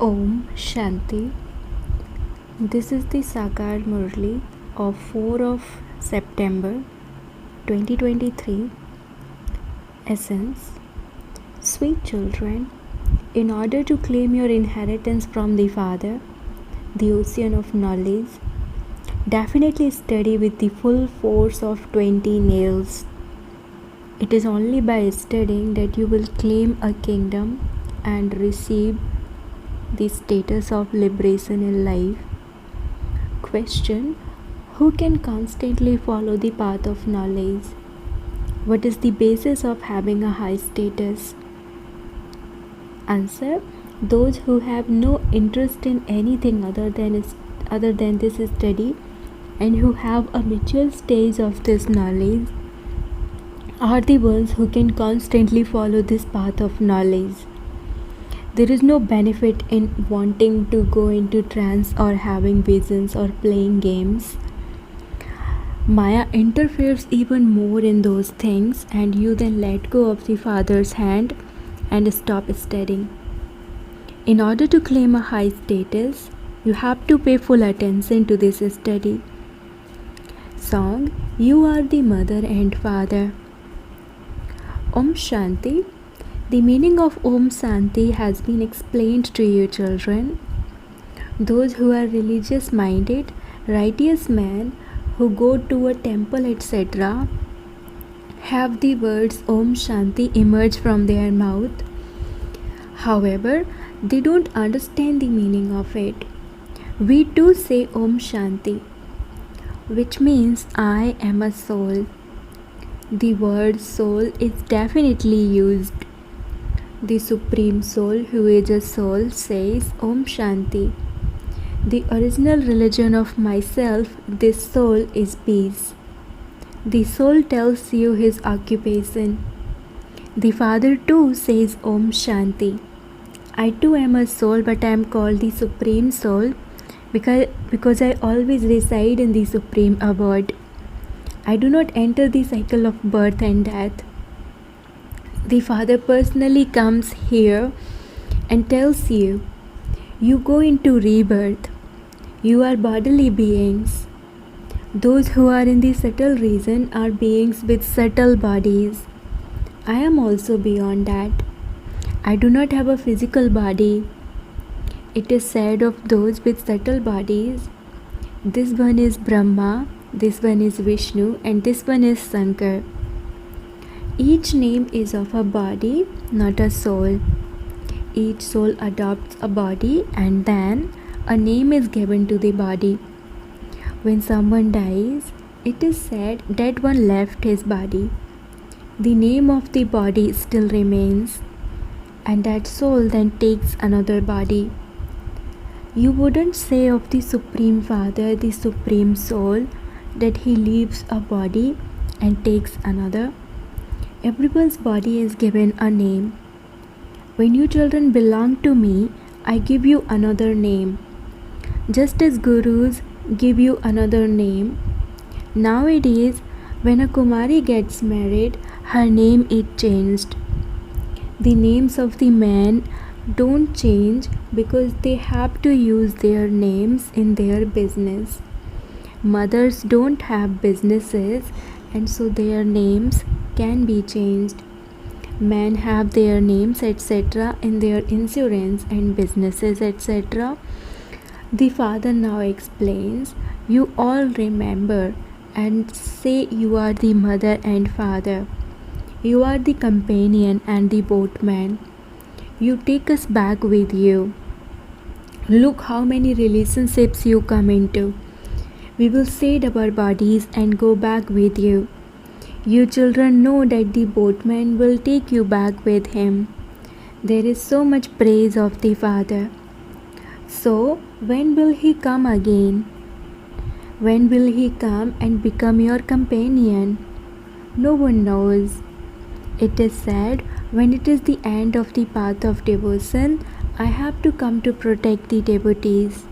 Om Shanti. This is the Sakar Murli of 4 of September 2023. Essence. Sweet children, in order to claim your inheritance from the Father, the ocean of knowledge, definitely study with the full force of 20 nails. It is only by studying that you will claim a kingdom and receive the status of liberation in life. Question: who can constantly follow the path of knowledge? What is the basis of having a high status? Answer: those who have no interest in anything other than this study and who have a mature stage of this knowledge are the ones who can constantly follow this path of knowledge. There is no benefit in wanting to go into trance or having visions or playing games. Maya interferes even more in those things, and you then let go of the Father's hand and stop studying. In order to claim a high status, you have to pay full attention to this study. Song: You are the mother and father. Om Shanti. The meaning of Om Shanti has been explained to you, children. Those who are religious minded, righteous men who go to a temple, etc., have the words Om Shanti emerge from their mouth. However, they don't understand the meaning of it. We too say Om Shanti, which means I am a soul. The word soul is definitely used. The Supreme Soul, who is a soul, says Om Shanti. The original religion of myself, this soul, is peace. The soul tells you his occupation. The Father too says Om Shanti. I too am a soul, but I am called the Supreme Soul because I always reside in the Supreme Abode. I do not enter the cycle of birth and death. The Father personally comes here and tells you, you go into rebirth. You are bodily beings. Those who are in the subtle region are beings with subtle bodies. I am also beyond that. I do not have a physical body. It is said of those with subtle bodies, this one is Brahma, this one is Vishnu, and this one is Shankar. Each name is of a body, not a soul. Each soul adopts a body and then a name is given to the body. When someone dies, it is said that one left his body. The name of the body still remains, and that soul then takes another body. You wouldn't say of the Supreme Father, the Supreme Soul, that he leaves a body and takes another. Everyone's body is given a name. When you children belong to me, I give you another name. Just as gurus give you another name. Nowadays, when a Kumari gets married, her name is changed. The names of the men don't change because they have to use their names in their business. Mothers don't have businesses, and so their names can be changed. Men have their names, etc., in their insurance and businesses, etc. The Father now explains, you all remember and say you are the mother and father. You are the companion and the boatman. You take us back with you. Look how many relationships you come into. We will shed our bodies and go back with you. You children know that the boatman will take you back with him. There is so much praise of the Father. So, when will he come again? When will he come and become your companion? No one knows. It is said, when it is the end of the path of devotion, I have to come to protect the devotees.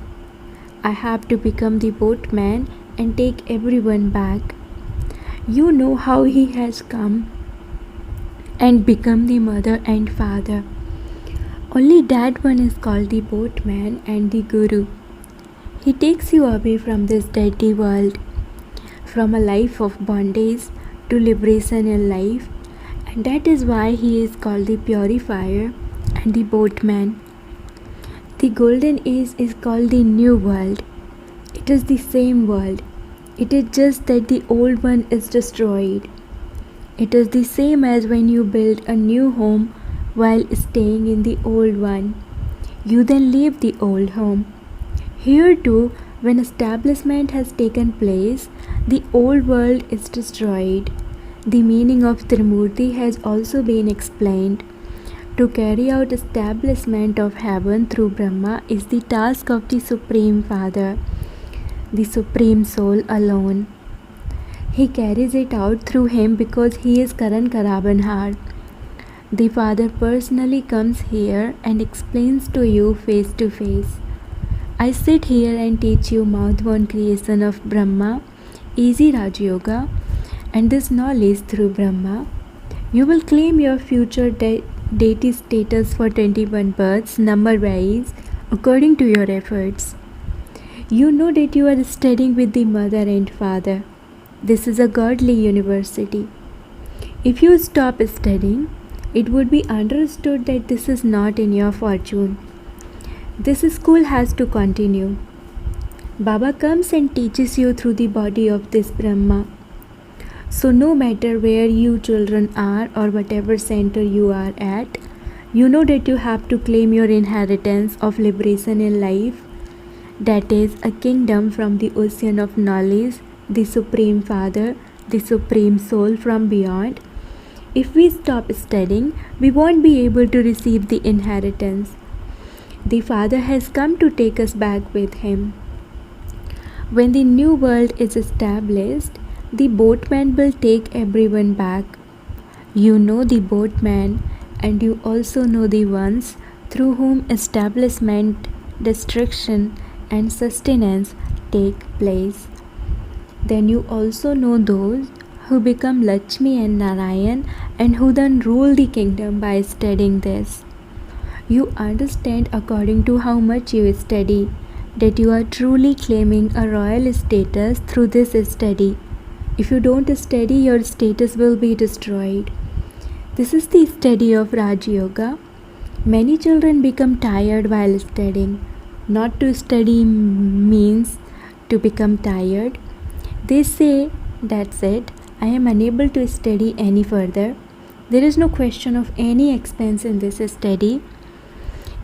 I have to become the boatman and take everyone back. You know how he has come and become the mother and father. Only that one is called the boatman and the guru. He takes you away from this dirty world, from a life of bondage to liberation in life, and that is why he is called the purifier and the boatman. The golden age is called the new world. It is the same world. It is just that the old one is destroyed. It is the same as when you build a new home while staying in the old one. You then leave the old home. Here too, when establishment has taken place, the old world is destroyed. The meaning of Trimurti has also been explained. To carry out establishment of heaven through Brahma is the task of the Supreme Father, the Supreme Soul alone. He carries it out through him because he is Karan Karabanhar. The Father personally comes here and explains to you face to face. I sit here and teach you mouth-born creation of Brahma, easy Raj Yoga, and this knowledge through Brahma. You will claim your future deity status for 21 births, number-wise, according to your efforts. You know that you are studying with the Mother and Father. This is a godly university. If you stop studying, it would be understood that this is not in your fortune. This school has to continue. Baba comes and teaches you through the body of this Brahma. So no matter where you children are or whatever center you are at, you know that you have to claim your inheritance of liberation in life. That is a kingdom from the ocean of knowledge, the Supreme Father, the Supreme Soul from beyond. If we stop studying, we won't be able to receive the inheritance. The Father has come to take us back with him. When the new world is established, the boatman will take everyone back. You know the boatman, and you also know the ones through whom establishment, destruction, and sustenance take place. Then you also know those who become Lakshmi and Narayan and who then rule the kingdom by studying this. You understand according to how much you study that you are truly claiming a royal status through this study. If you don't study, your status will be destroyed. This is the study of Raj Yoga. Many children become tired while studying. Not to study means to become tired. They say, that's it, I am unable to study any further. There is no question of any expense in this study.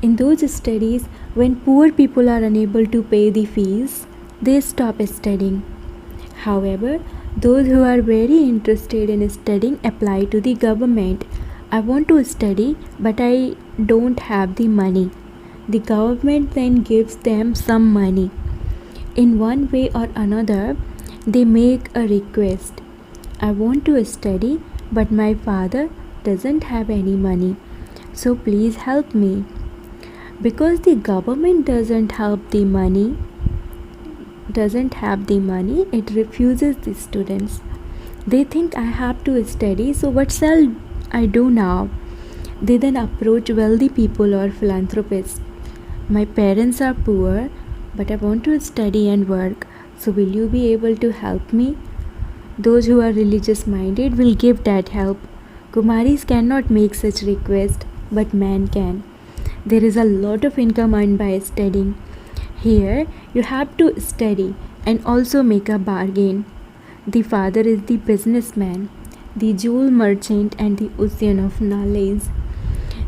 In those studies, when poor people are unable to pay the fees, they stop studying. However, those who are very interested in studying apply to the government. I want to study, but I don't have the money. The government then gives them some money. In one way or another, they make a request. I want to study, but my father doesn't have any money. So please help me. Because the government doesn't have the money, it refuses the students. They think I have to study, so what shall I do now? They then approach wealthy people or philanthropists. My parents are poor, but I want to study and work, so will you be able to help me? Those who are religious minded will give that help. Kumaris cannot make such request, but man can. There is a lot of income earned by studying. Here, you have to study and also make a bargain. The father is the businessman, the jewel merchant, and the ocean of knowledge.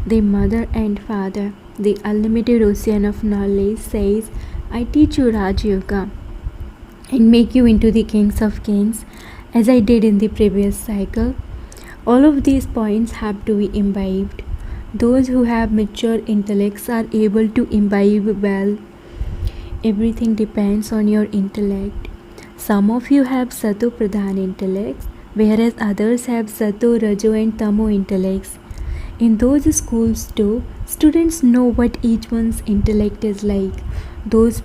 The mother and father, the unlimited ocean of knowledge, says, I teach you Raj Yoga and make you into the kings of kings, as I did in the previous cycle. All of these points have to be imbibed. Those who have mature intellects are able to imbibe well. Everything depends on your intellect. Some of you have Sato Pradhan intellects, whereas others have Sato, Rajo, and Tamo intellects. In those schools too, students know what each one's intellect is like. Those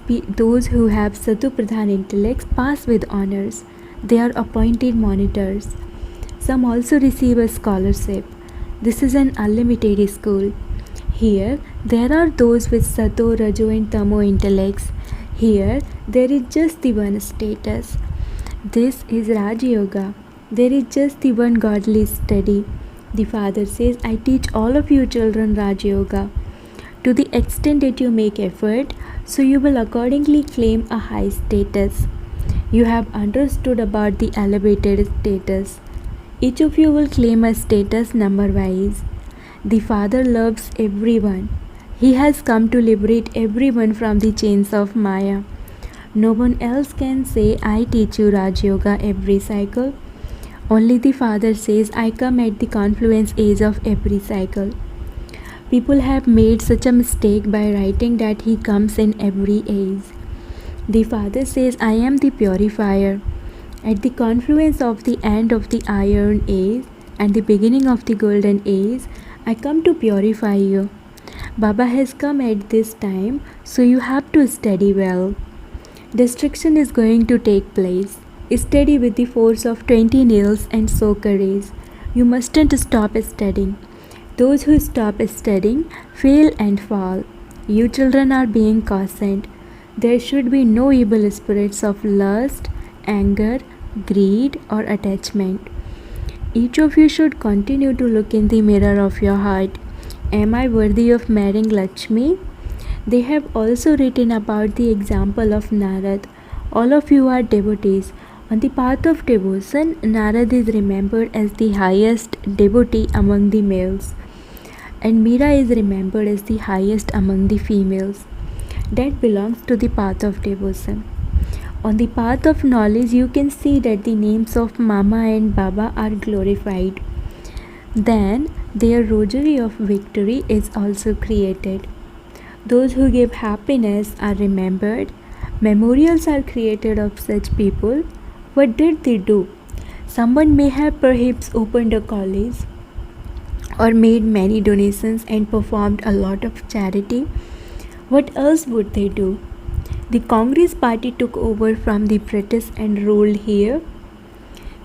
who have Sato Pradhan intellects pass with honors. They are appointed monitors. Some also receive a scholarship. This is an unlimited school. Here, there are those with Sato, Rajo, and Tamo intellects. Here, there is just the one status. This is Raj Yoga. There is just the one godly study. The father says, I teach all of you children Raj Yoga. To the extent that you make effort, so you will accordingly claim a high status. You have understood about the elevated status. Each of you will claim a status number wise. The Father loves everyone. He has come to liberate everyone from the chains of Maya. No one else can say, I teach you Raj Yoga every cycle. Only the Father says, I come at the confluence age of every cycle. People have made such a mistake by writing that He comes in every age. The Father says, I am the purifier. At the confluence of the end of the iron age and the beginning of the golden age, I come to purify you. Baba has come at this time, so you have to study well. Destruction is going to take place. Study with the force of 20 nails and so courage. You mustn't stop studying. Those who stop studying fail and fall. You children are being cautioned. There should be no evil spirits of lust, anger, greed, or attachment. Each of you should continue to look in the mirror of your heart. Am I worthy of marrying Lakshmi? They have also written about the example of Narad. All of you are devotees. On the path of devotion, Narad is remembered as the highest devotee among the males, and Meera is remembered as the highest among the females. That belongs to the path of devotion. On the path of knowledge, you can see that the names of Mama and Baba are glorified. Then their rosary of victory is also created. Those who give happiness are remembered. Memorials are created of such people. What did they do? Someone may have perhaps opened a college or made many donations and performed a lot of charity. What else would they do? The Congress party took over from the British and ruled here.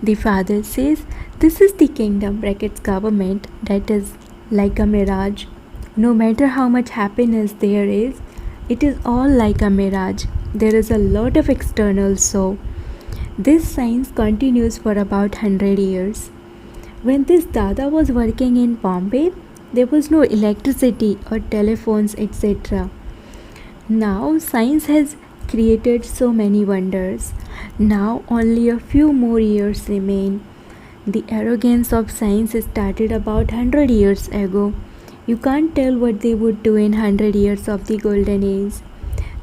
The Father says, this is the kingdom brackets government that is like a mirage. No matter how much happiness there is, it is all like a mirage. There is a lot of external show. This science continues for about 100 years. When this Dada was working in Bombay, there was no electricity or telephones, etc. Now science has created so many wonders. Now only a few more years remain. The arrogance of science started about 100 years ago. You can't tell what they would do in 100 years of the golden age.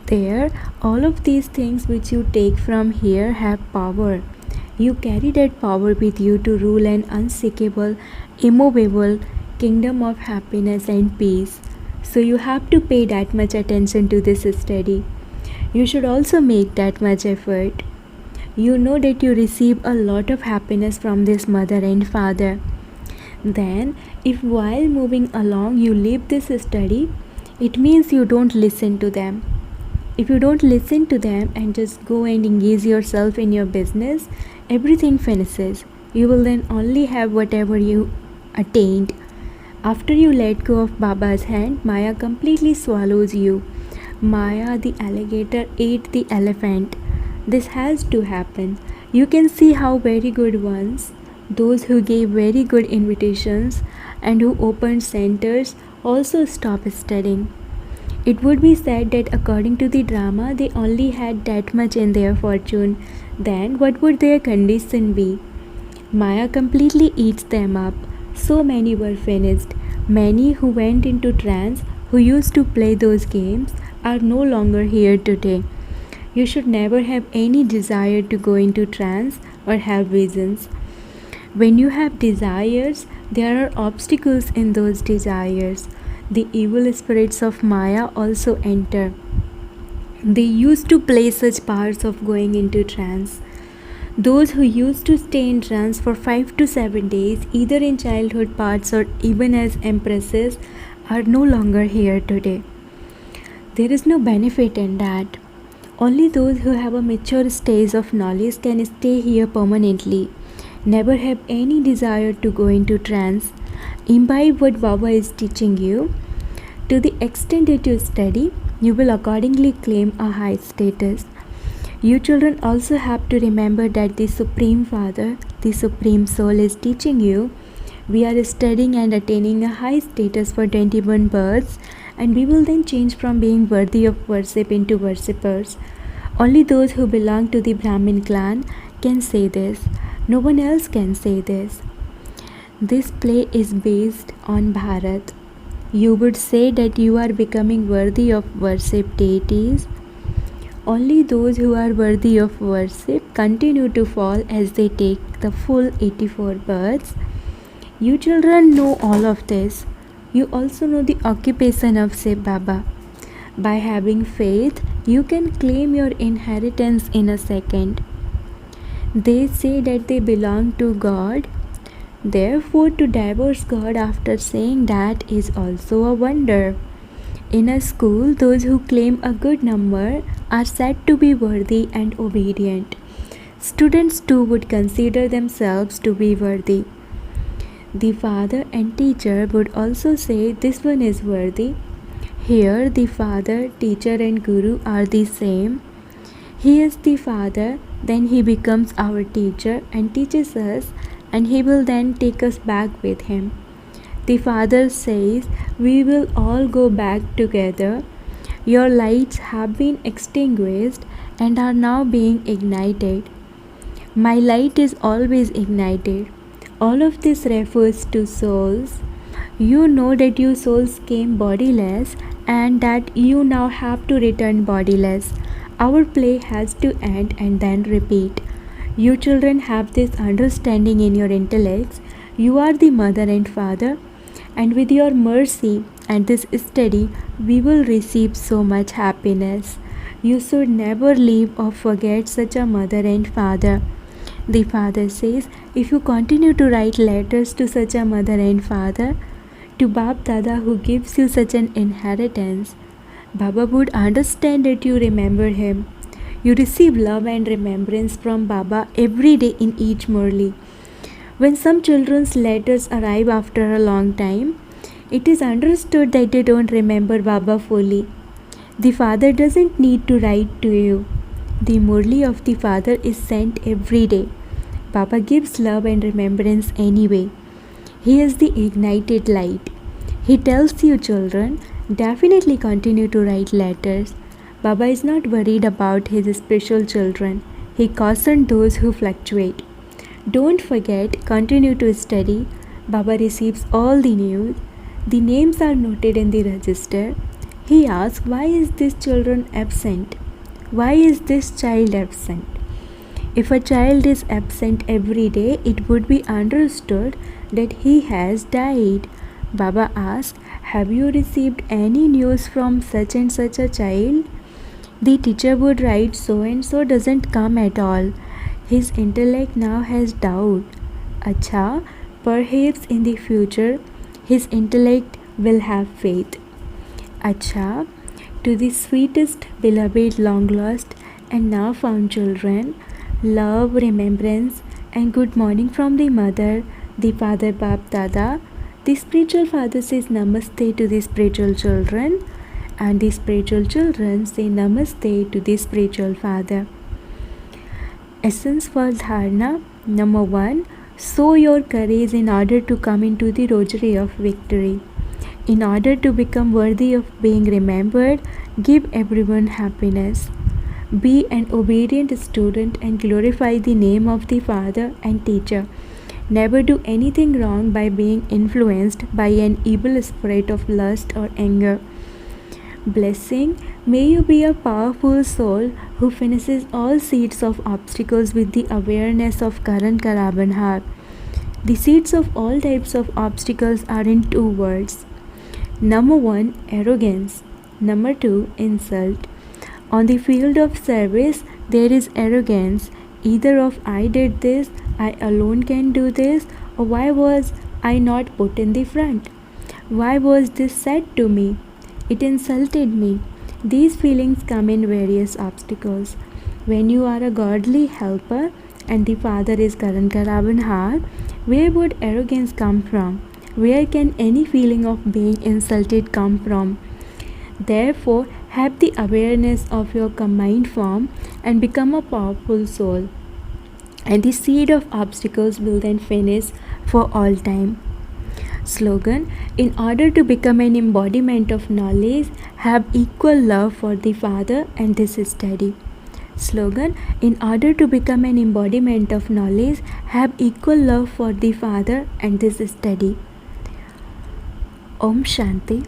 There, all of these things which you take from here have power. You carry that power with you to rule an unshakable, immovable kingdom of happiness and peace. So you have to pay that much attention to this study. You should also make that much effort. You know that you receive a lot of happiness from this mother and father. Then, if while moving along you leave this study, it means you don't listen to them. If you don't listen to them and just go and engage yourself in your business, everything finishes. You will then only have whatever you attained. After you let go of Baba's hand, Maya completely swallows you. Maya, the alligator, ate the elephant. This has to happen. You can see how very good ones, those who gave very good invitations and who opened centers, also stop studying. It would be said that according to the drama, they only had that much in their fortune. Then what would their condition be? Maya completely eats them up. So many were finished. Many who went into trance, who used to play those games, are no longer here today. You should never have any desire to go into trance or have visions. When you have desires, there are obstacles in those desires. The evil spirits of Maya also enter. They used to play such parts of going into trance. Those who used to stay in trance for 5 to 7 days, either in childhood parts or even as empresses, are no longer here today. There is no benefit in that. Only those who have a mature stage of knowledge can stay here permanently. Never have any desire to go into trance. Imbibe what Baba is teaching you. To the extent that you study, you will accordingly claim a high status. You children also have to remember that the Supreme Father, the Supreme Soul, is teaching you. We are studying and attaining a high status for 21 births, and we will then change from being worthy of worship into worshippers. Only those who belong to the Brahmin clan can say this. No one else can say this. This play is based on Bharat. You would say that you are becoming worthy of worship deities. Only those who are worthy of worship continue to fall as they take the full 84 births. You children know all of this. You also know the occupation of Shiv Baba. By having faith, you can claim your inheritance in a second. They say that they belong to God. Therefore, to divorce God after saying that is also a wonder. In a school, those who claim a good number are said to be worthy and obedient. Students too would consider themselves to be worthy. The father and teacher would also say this one is worthy. Here, the father, teacher, and guru are the same. He is the father, then he becomes our teacher and teaches us, and he will then take us back with him. The father says, we will all go back together. Your lights have been extinguished and are now being ignited. My light is always ignited. All of this refers to souls. You know that you souls came bodiless and that you now have to return bodiless. Our play has to end and then repeat. You children have this understanding in your intellects. You are the mother and father, and with your mercy and this study, we will receive so much happiness. You should never leave or forget such a mother and father. The father says, if you continue to write letters to such a mother and father, to Bab Dada who gives you such an inheritance, Baba would understand that you remember him. You receive love and remembrance from Baba every day in each Murli. When some children's letters arrive after a long time, it is understood that they don't remember Baba fully. The father doesn't need to write to you. The Murli of the father is sent every day. Baba gives love and remembrance anyway. He is the ignited light. He tells you children, definitely continue to write letters. Baba is not worried about his special children. He cautioned those who fluctuate. Don't forget, continue to study. Baba receives all the news. The names are noted in the register. He asks, why is this children absent? Why is this child absent? If a child is absent every day, it would be understood that he has died. Baba asks, have you received any news from such and such a child? The teacher would write, so and so doesn't come at all. His intellect now has doubt. Acha, perhaps in the future his intellect will have faith. Acha, to the sweetest, beloved, long lost and now found children, love, remembrance, and good morning from the mother, the father Bab Dada. The spiritual father says namaste to the spiritual children, and the spiritual children say namaste to the spiritual father. Essence for dharana. Number 1. Sow your courage in order to come into the rosary of victory. In order to become worthy of being remembered, give everyone happiness. Be an obedient student and glorify the name of the father and teacher. Never do anything wrong by being influenced by an evil spirit of lust or anger. Blessing. May you be a powerful soul who finishes all seeds of obstacles with the awareness of Karan Karabanhar. The seeds of all types of obstacles are in 2 words. Number 1, arrogance. Number 2, insult. On the field of service, there is arrogance, either of I did this, I alone can do this, or why was I not put in the front? Why was this said to me? It insulted me. These feelings come in various obstacles. When you are a godly helper and the father is Karan Karabanhar, where would arrogance come from? Where can any feeling of being insulted come from? Therefore, have the awareness of your combined form and become a powerful soul. And the seed of obstacles will then finish for all time. Slogan: in order to become an embodiment of knowledge, have equal love for the Father, and this is steady. Slogan: in order to become an embodiment of knowledge, have equal love for the Father, and this is steady. Om Shanti.